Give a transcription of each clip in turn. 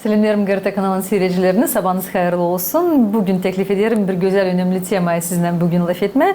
Selamlarım GRT kanalının seyircilerine. Sabahınız hayırlı olsun. Bugün teklif ederim bir güzel önemli temayı sizden bugün laf etme.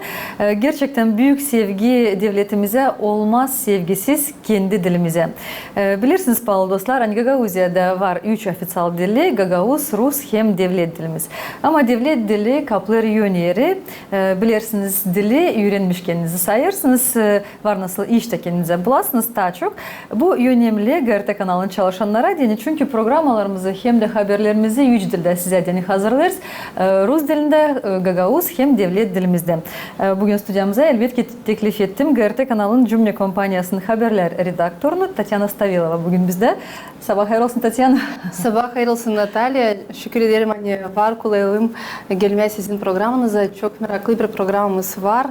Gerçekten büyük sevgi devletimize olmaz sevgisiz kendi dilimize. Bilirsiniz pahalı dostlar, hani Gagauziyada var 3 ofisyal dili. Gagauz, Rus hem devlet dilimiz. Ama devlet dili kapları yöneri. Bilirsiniz dili öğrenmiş kendinizi sayırsınız. Var nasıl işte kendinize bulasınız daha çok. Bu önemli GRT kanalının çalışanlara deni. Çünkü programlarımızı hem de haberlerimizi 3 dilde size deni hazırlarız. Rus dilinde, Gagauz hem devlet dilimizde. Bugün stüdyamıza elbette teklif ettim. GRT kanalının Cümle Kompanyası'nın haberler redaktörünü Tatyana Stavilova bugün bizde. Sabah hayırlı olsun Tatyana. Sabah hayırlı olsun Natalya. Şükür ederim hani var kulaylığım gelmeye sizin programınıza. Çok meraklı bir programımız var.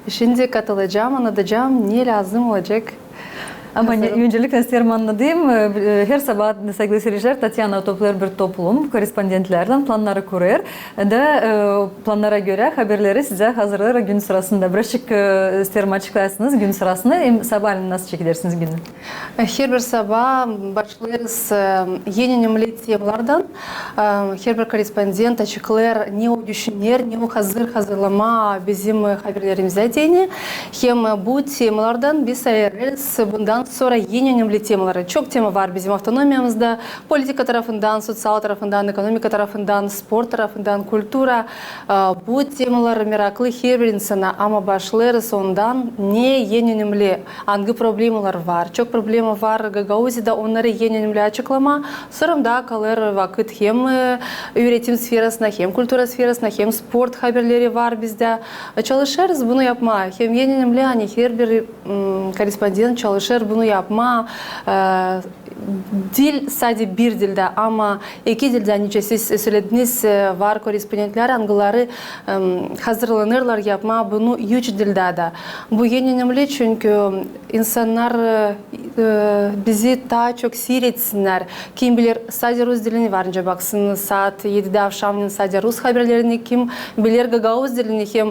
Şimdi katılacağım, anlatacağım ne lazım olacak. Ama öncelikle isterim anladığım, her sabah sevgili seyirciler Tatyana toplar bir toplum, korespondentlerden planları kurar da planlara göre haberleri size hazırlar gün sırasında. Birazcık isterim açıklarsınız gün sırasını, sabahleyin nasıl çekilersiniz günü? Her bir sabah başlarız yeni önemli temalardan. Her bir korespondent açıklar ne o düşünür, ne o hazırlama bizim haberlerimize deni. Hem bu temalardan biz ayırırız. Bundan sonra yeni önemli temaları. Çok tema var bizim autonomiyamızda. Politika tarafından, sosyal tarafından, ekonomika tarafından, spor tarafından, kültüra. Bu temalar meraklı her bir insana. Ama başlarız ondan ne yeni önemli, hangi problemler var. Çok problem var Gagauzida, onları yeni önemli açıklama. Sonra da kalır vakit hem üretim sferasına, hem kültüra sferasına, hem sport haberleri var bizde. Çalışırız bunu yapma. Hem yeni önemli hani her bir korespondent çalışır bunu yapma. Dil sadece bir dilde ama iki dilde hani siz söylediniz var korespondentler hangileri hazırlanırlar yapma bunu üç dilde de. Bu yeni önemli çünkü insanlar bizi daha çok seyretsinler. Kim bilir sadece Rus dilini varınca baksın saat 7'de akşamın sadece Rus haberlerini kim bilir Gagauz dilini hem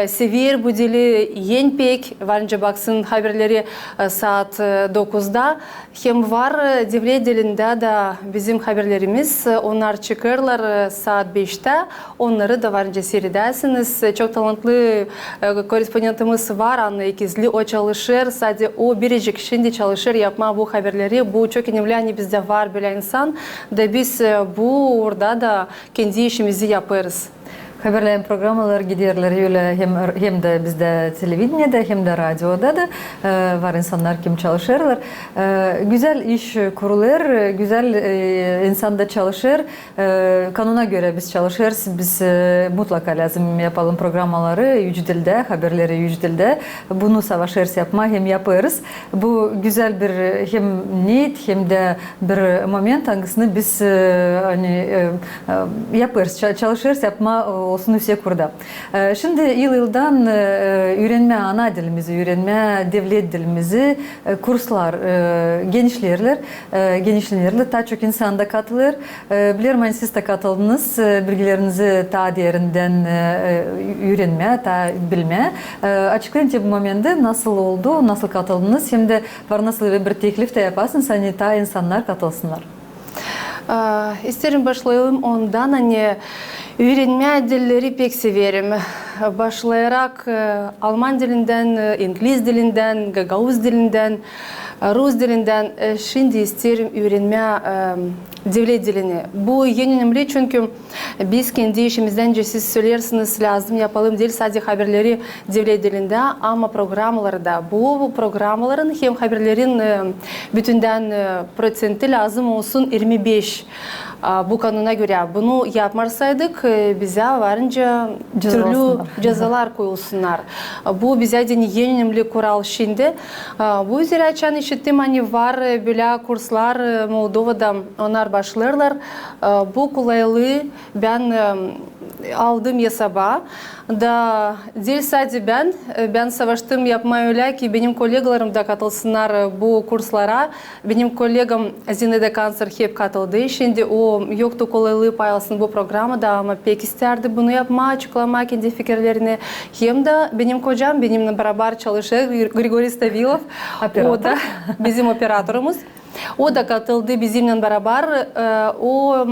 sever bu dili yen pek varınca baksın haberleri saat 9'da hem var devlet dilinde de bizim haberlerimiz onlar çıkarlar saat 5'te onları da varınca seyredersiniz. Çok talantlı korespondentimiz var Anna İkizli o çalışır sadece o biricik şimdi çalışır yapma bu haberleri bu çok önemli hani bizde var böyle insan da biz bu orada da kendi işimizi yaparız. Haberleyen programlar giderler öyle hem de bizde televizyonda hem de radyoda da var insanlar kim çalışırlar. Güzel iş kurulur, güzel insan da çalışır. Kanuna göre biz çalışırız. Biz mutlaka lazım yapalım programları üç dilde, haberleri üç dilde. Bunu savaşırız yapma hem yaparız. Bu güzel bir hem niyet hem de bir moment hangisini biz hani yaparız, çalışırız yapma olsun yüksek kurda. Şimdi yıldan öğrenme ana dilimizi, öğrenme devlet dilimizi kurslar genişlerler, daha çok insan da katılır. Bilirim hani siz de katıldınız, bilgilerinizi ta diğerinden öğrenme, ta bilme. Açıklayın bu momentte nasıl oldu, nasıl katıldınız, hem de var nasıl bir teklif de yaparsınız, hani ta insanlar katılsınlar. İsterim başlayalım ondan hani öğrenme dilleri pek severim. Başlayarak Alman dilinden, İngiliz dilinden, Gagauz dilinden, Rus dilinden şimdi isterim öğrenme devlet dilini. Bu yeni önemli çünkü biz kendi işimizden siz söylersiniz lazım yapalım değil sadece haberleri devlet dilinde ama programlarda bu programların hem haberlerin bütünden prosenti lazım olsun 25. Bu kanuna göre bunu yapmasaydık bize varınca türlü cezalar koyulsunlar. Bu bize de yeni önemli kural şimdi. Bu üzere açan işittim hani var böyle kurslar Moldova'da onlar başlarlar. Bu kolaylığı ben aldım hesaba. Da değil sadece ben savaştım yapmaya öyle ki benim kolegalarım da katılsınlar bu kurslara. Benim kolegam Zinede Kanser hep katıldı. Şimdi o yoktu kolaylığı paylaşsın bu programda ama pek isterdi bunu yapma, açıklama kendi fikirlerini. Hem de benim kocam benimle beraber çalışıyor Grigori Stavilov. O da bizim operatörümüz. O da katıldı bizimle beraber. O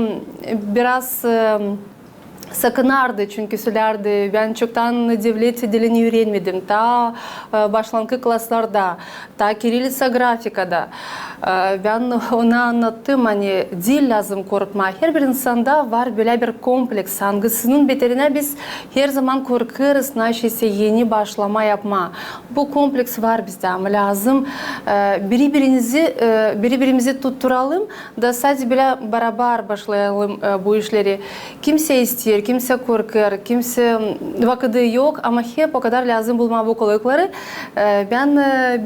biraz sakınardı çünkü söylerdi ben çoktan devlet dilini öğrenmedim. Ta başlangıç klaslarda, ta Kirillitsa grafikada. Ben ona anlattım hani dil lazım korkma. Her bir insanda var böyle bir kompleks. Hangisinin beterine biz her zaman korkarız. Neşeyse yeni başlama yapma. Bu kompleks var bizde ama lazım birbirimizi tutturalım da sadece böyle beraber başlayalım bu işleri. Kimse istiyor, kimse korkar, kimse vakti yok ama hep o kadar lazım bulma bu kolaylıkları.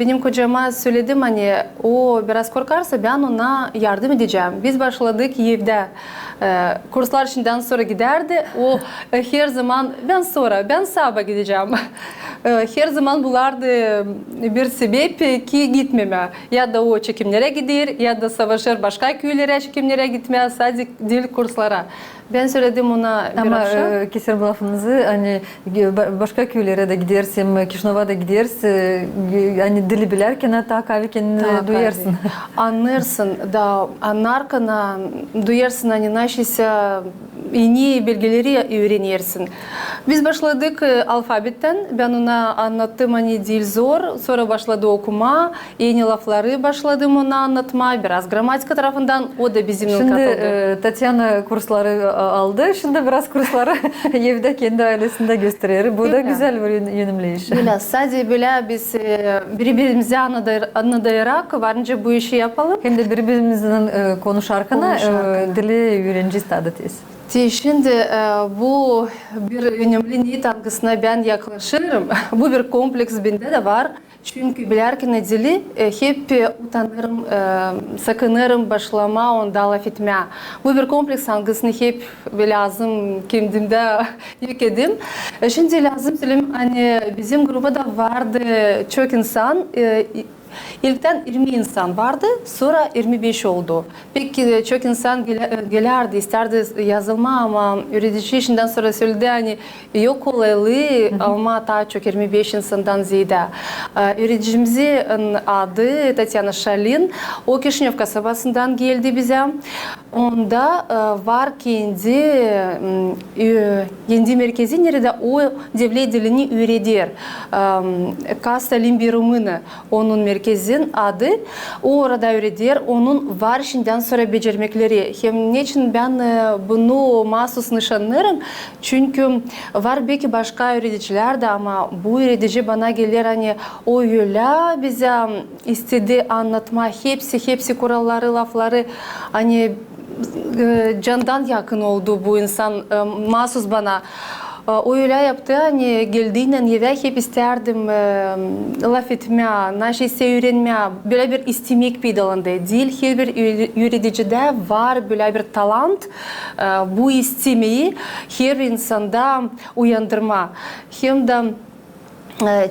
Benim kocama söyledim hani o biraz korkarsa ben ona yardım edeceğim. Biz başladık evde. Kurslar şimdiden sonra giderdi. O her zaman ben sabah gideceğim. Her zaman bulardı bir sebep ki gitmeme. Ya da o çekimlere gider ya da savaşır başka köylere çekimlere gitmeye sadece dil kurslara. Ben söyledim ona bir Ama akşam. keser bu lafınızı hani başka köylere de gidersin, Kişnova da gidersin, hani dili bilerken hatta kahve kendini duyarsın. Anlarsın da anlarken duyarsın hani naşıysa yeni bilgileri öğrenirsin. Biz başladık alfabetten. Ben ona anlattım hani dil zor. Sonra başladı okuma. Yeni lafları başladım ona anlatma. Biraz gramatika tarafından o da bizimle katıldı. Şimdi Tatyana kursları aldı. Şimdi biraz kursları evde kendi ailesinde gösterir. Bu da güzel bir yönümleyiş. Böyle sadece böyle biz birbirimize anlatarak varınca bu işi yapalım. Hem de birbirimizden konuşarken dili öğrenci istadıtıyız. Şimdi bu bir önemli niyet algısına ben yaklaşırım. Bu bir kompleks bende de var. Çünkü bilerken dili hep utanırım, sakınırım başlama onda laf etmeye. Bu bir kompleks algısını hep lazım kendimde yükledim. Şimdi lazım söyleyeyim hani bizim grupta da vardı çok insan. İlkten 20 insan vardı, sonra 25 oldu. Peki çok insan gelirdi, isterdi yazılma ama üretici işinden sonra söyledi hani yok olaylı ama daha çok 25 insandan ziyade. Üreticimizin adı Tatyana Şalin, o Kişinev kasabasından geldi bize. Onda var kendi merkezi nerede o devlet dilini öğretir. Kasta Limbi Rumını onun merkezin adı. O orada öğretir. Onun var şimdiden sonra becermekleri. Hem niçin ben bunu mahsus nişanlarım? Çünkü var belki başka öğreticiler de ama bu öğretici bana gelir hani o öyle bize istedi anlatma hepsi kuralları lafları hani candan yakın oldu bu insan mahsus bana. O öyle yaptı hani geldiğinden eve hep isterdim laf etmeye, neşeyse öğrenmeye, böyle bir istemek peydalandı. Değil her bir öğreticide var böyle bir talant, bu istemeyi her insanda uyandırma. Hem de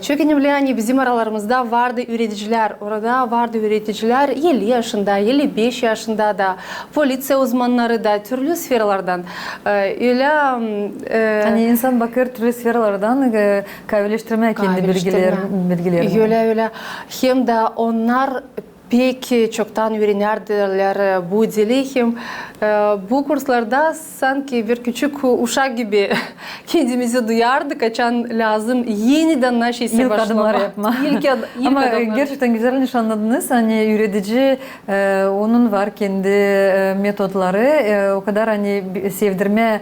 çok önemli hani bizim aralarımızda vardı üreticiler, orada vardı üreticiler 50 yaşında, 55 yaşında da, polisiye uzmanları da, türlü sferalardan. Öyle hani insan bakır türlü sferalardan kahveleştirmeye kendi bilgilerini. Öyle. Hem de onlar pek çoktan öğrenirdiler bu dili. Hem bu kurslarda sanki bir küçük uşak gibi kendimizi duyardık. Açan lazım yeniden neşeyse başlama. İlk adımlar yapma. Ama adımlar. Gerçekten güzel nişanladınız. Hani üretici onun var kendi metodları. O kadar hani sevdirme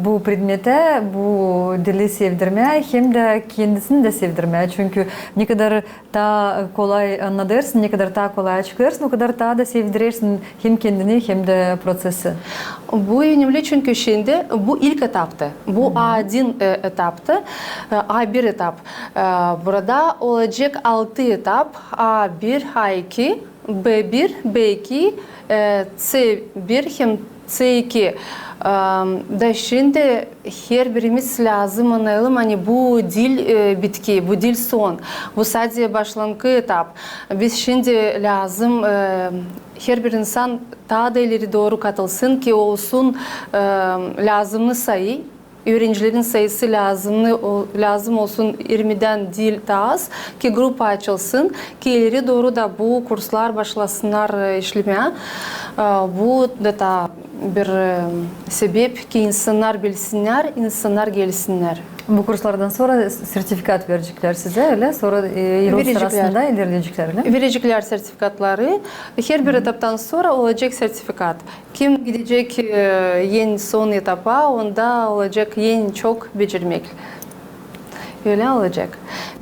bu predmete, bu dili sevdirme hem de kendisini de sevdirme. Çünkü ne kadar daha kolay anlatırsın, ne kadar daha kolay açıklarsın, o kadar daha da sevdirirsin hem kendini hem de prosesi. Bu önemli çünkü şimdi bu ilk etaptı. Bu A1 etaptı. A1 etap. Burada olacak 6 etap. A1, A2, B1, B2, C1 hem C2. Da şimdi her birimiz lazım anlayalım hani bu dil bitki, bu dil son. Bu sadece başlangıç etap. Biz şimdi lazım her bir insan daha da ileri doğru katılsın ki olsun lazımlı sayı. öğrencilerin sayısı lazım olsun 20'den değil daha az ki grup açılsın ki ileri doğru da bu kurslar başlasınlar işlemeye. Bu da bir sebep ki insanlar bilsinler, insanlar gelsinler. Bu kurslardan sonra sertifikat verecekler size öyle. Sonra yol sırasında ilerleyecekler öyle. Verecekler sertifikatları. Her bir etaptan sonra olacak sertifikat. Kim gidecek en son etapa onda olacak en çok becermek. Öyle olacak.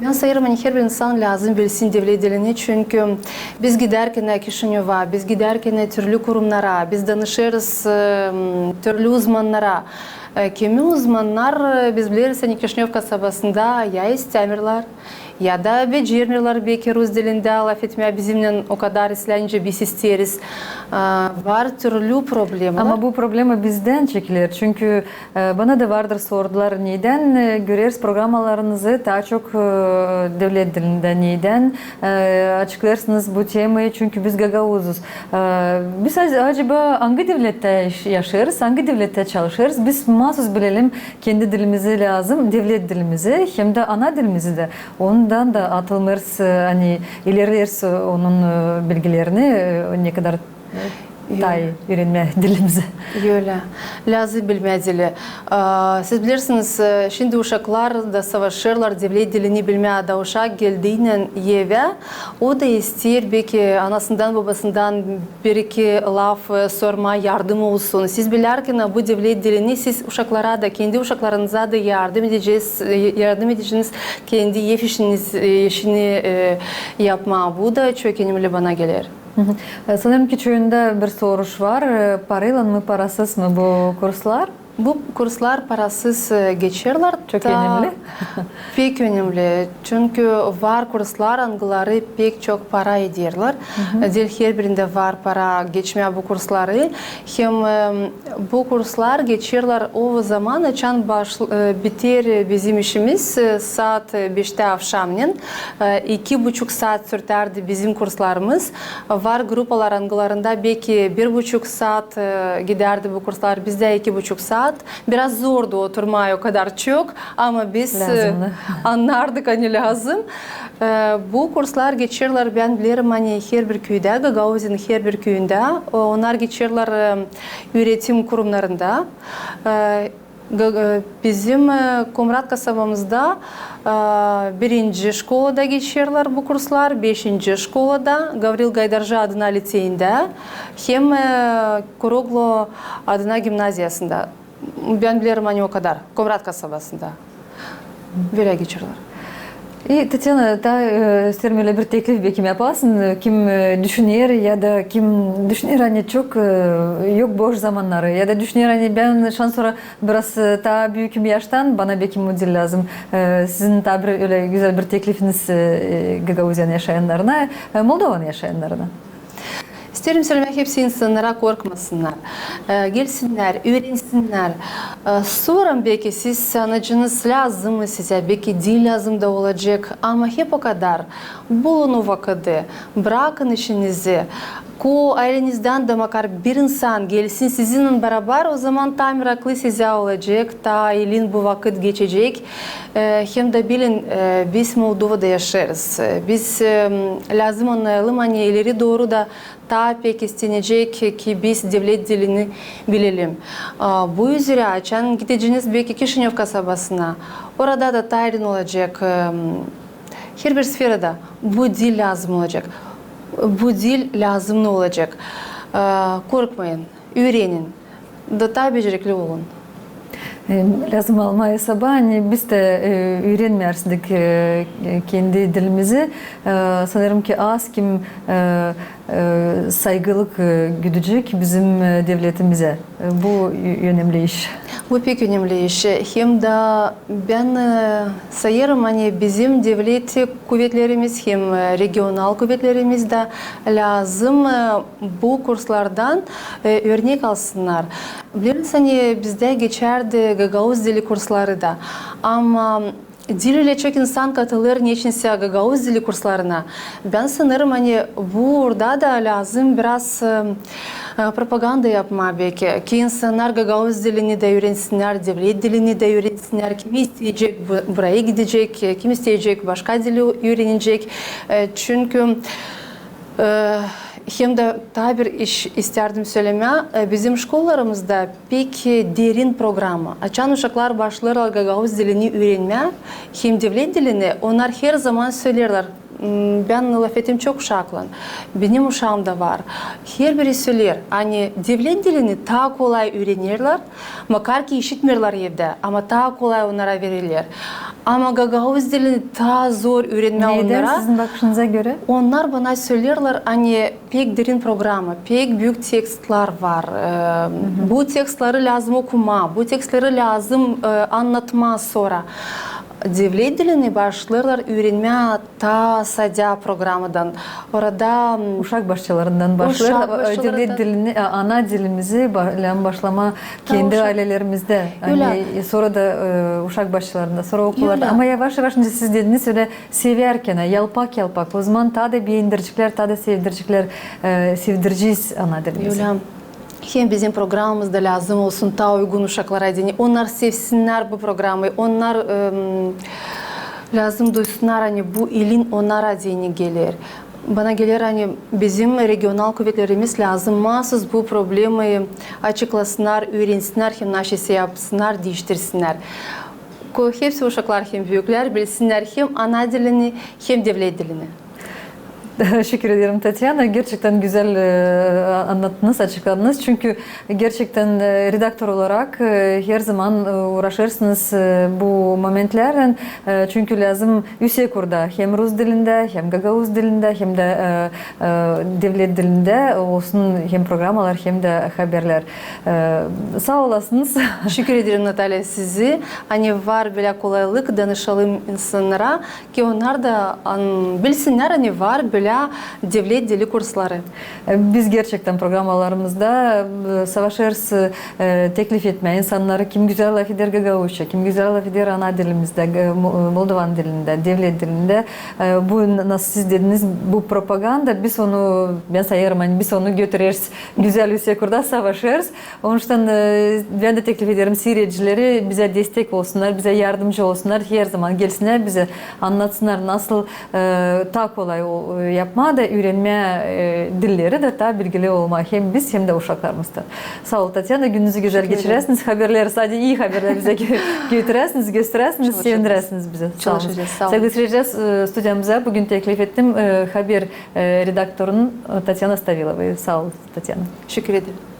Ben sayarım her bir insan lazım bilsin devlet dilini çünkü biz giderken Kişinyov'a, biz giderken türlü kurumlara, biz danışırız türlü uzmanlara. Kimi uzmanlar biz biliriz Kişinyev kasabasında ya istemiyorlar ya da becermiyorlar belki Rus dilinde laf etmeye bizimle o kadar İslamca biz isteriz. Var türlü problemler. Ama bu problemi bizden çekilir. Çünkü bana da vardır sordular neden görüyoruz programlarınızı daha çok devlet dilinde neden açıklarsınız bu temayı çünkü biz Gagauzuz. Biz acaba hangi devlette yaşarız, hangi devlette çalışırız? Biz mahsus bilelim kendi dilimizi lazım, devlet dilimizi hem de ana dilimizi de. Ondan da atılırız, hani ilerleriz onun bilgilerini ne kadar daha iyi öğrenme dilimizi. Öyle. Lazım bilme dili. Siz bilirsiniz şimdi uşaklar da savaşırlar devlet dilini bilmeye da uşak geldiğinden eve o da ister belki anasından babasından bir iki laf sorma yardım olsun. Siz bilirken bu devlet dilini siz uşaklara da kendi uşaklarınıza da yardım edeceğiniz kendi ev işini yapma. Bu da çok önemli bana gelir. Sanırım ki köyünde bir soruş var. Parayla mı parasız mı bu kurslar? Bu kurslar parasız geçiyorlar. Çok önemli. Pek önemli. Çünkü var kurslar anıları pek çok para ediyorlar. Her birinde var para geçmeye bu kursları. Hem bu kurslar geçiyorlar o zaman açan biter bizim işimiz saat 5'te akşamleyin. 2,5 saat sürterdi bizim kurslarımız. Var gruplar anılarında belki 1,5 saat giderdi bu kurslar. Bizde 2,5 saat. Biraz zordu oturmaya o kadar çok ama biz anlardık hani lazım. Bu kurslar geçiyorlar ben bilirim hani her bir köyde, Gagauz'un her bir köyünde. Onlar geçiyorlar üretim kurumlarında. Bizim Komrat kasabamızda birinci şkolada geçiyorlar bu kurslar, 5. şkolada Gavril Gaydarji adına liseyinde hem Kuroglu adına gimnaziyasında. Ben bilirim hani o kadar. Komrat kasabasında. Böyle geçiyorlar. Tatyana, da isterim öyle bir teklif belki yaparsın. Kim düşünüyor ya da kim düşünüyor hani çok yok boş zamanları ya da düşünüyor hani ben şans sonra biraz daha büyük bir yaştan bana belki müdür lazım. Sizin tabi öyle güzel bir teklifiniz Gagauzyan yaşayanlarına, Moldovan yaşayanlarına. İsterim söylemek hepsi insanlara korkmasınlar. Gelsinler, öğrensinler. Sonra belki siz sanatçınız lazım mı size, belki dil lazım da olacak ama hep o kadar. Bulun o vakiti, bırakın işinizi. Ailenizden de makar bir insan gelsin sizinle beraber o zaman tam meraklı size olacak, ta elin bu vakit geçecek. Hem de bilin biz Moldova'da yaşarız. Biz lazım anlayalım hani ileri doğru da daha pek istenecek ki biz devlet dilini bilelim. Bu üzere açan gideceğiniz belki Kişinyev kasabasına. Orada da tayin olacak. Her bir sferada bu dil lazım olacak. Bu dil lazım olacak. Korkmayın, öğrenin. Daha becerikli olun. Lazım olmaya sabah hani biz de öğrenmeyersdik kendi dilimizi. Sanırım ki az kim saygılık güdecek bizim devletimize. Bu önemli iş. Bu pek önemli iş. Hem de ben sayarım hani bizim devlet kuvvetlerimiz hem regional kuvvetlerimiz de lazım bu kurslardan örnek alsınlar. Bilirsiniz hani bizde geçerdi Gagauz dili kursları da ama Dil ile çok insan katılır neçinse Gagavuz dili kurslarına. Ben sanırım hani burada da lazım biraz propaganda yapma belki. Ki insanlar Gagavuz dilini de öğrensinler, devlet dilini de öğrensinler. Kim isteyecek buraya gidecek, kim isteyecek başka dili öğrenecek. Çünkü hem de daha bir iş isterdim söyleme. Bizim şkollarımızda pek derin programı. Açan uşaklar başlarlar Gagavuz dilini öğrenmeye. Hem devlet dilini onlar her zaman söylerler. Ben laf ettim çok uşakla. Benim uşağım da var. Her biri söyler. Hani devlet dilini daha kolay öğrenirler. Makar ki işitmirler evde. Ama daha kolay onlara verirler. Ama Gagavuz dilini daha zor öğrenme onlara. Neden sizin bakışınıza göre? Onlar bana söylerler hani pek derin programı, pek büyük tekstler var. Bu tekstleri lazım okuma, bu tekstleri lazım anlatma sonra. Devlet dilini başlarlar öğrenmeye ta sadya programından. Orada Uşak başçalarından başlar. Devlet dilini, ana dilimizi başlama kendi ailelerimizde. Hani sonra da uşak başçalarında, sonra okullarda. Ama yavaş yavaş siz dediniz öyle severken, yalpak yalpak. O zaman ta da beğendiricikler, ta da sevdireceğiz ana dilimizi. Öyle. Hem bizim programımızda lazım olsun ta uygun uşaklara dini. Onlar sevsinler bu programı. Onlar lazım duysunlar hani bu ilin onlara dini gelir. Bana gelir hani bizim regional kuvvetlerimiz lazım mahsus bu problemi açıklasınlar, öğrensinler, hem naşesi yapsınlar, değiştirsinler. Hepsi uşaklar hem büyükler bilsinler hem ana dilini hem devlet dilini. Teşekkür ederim Tatyana. Gerçekten güzel anlattınız, açıkladınız. Çünkü gerçekten redaktör olarak her zaman uğraşırsınız bu momentlerden. Çünkü lazım Üsekur'da hem Rus dilinde, hem Gagavuz dilinde, hem de devlet dilinde olsun hem programalar hem de haberler. Sağ olasınız. Teşekkür ederim Natalya sizi. Hani var böyle kolaylık danışalım insanlara ki onlar da bilsinler hani var böyle devlet dili kursları. Biz gerçekten programalarımızda savaşırız teklif etme insanları kim güzel laf eder Gagavuzca, kim güzel laf eder ana dilimizde, Moldovan dilinde, devlet dilinde. Bu nasıl siz dediniz bu propaganda biz onu ben sayarım hani biz onu götürürüz güzel Üsekur'da savaşırız. Onun için ben de teklif ederim seyircileri bize destek olsunlar, bize yardımcı olsunlar, her zaman gelsinler bize anlatsınlar nasıl daha kolay yapma da öğrenme dilleri de daha bilgili olma hem biz hem de uşaklarımızda. Sağ ol Tatyana, gününüzü güzel geçiresiniz. Haberleri sadece iyi haberler bize götüresiniz, gösteresiniz, sevindiresiniz bize. Sağ olun. Sevgili seyirciler, stüdyamıza bugün teklif ettim haber redaktörünün Tatyana Stavilova. Sağ ol Tatyana. Teşekkür ederim.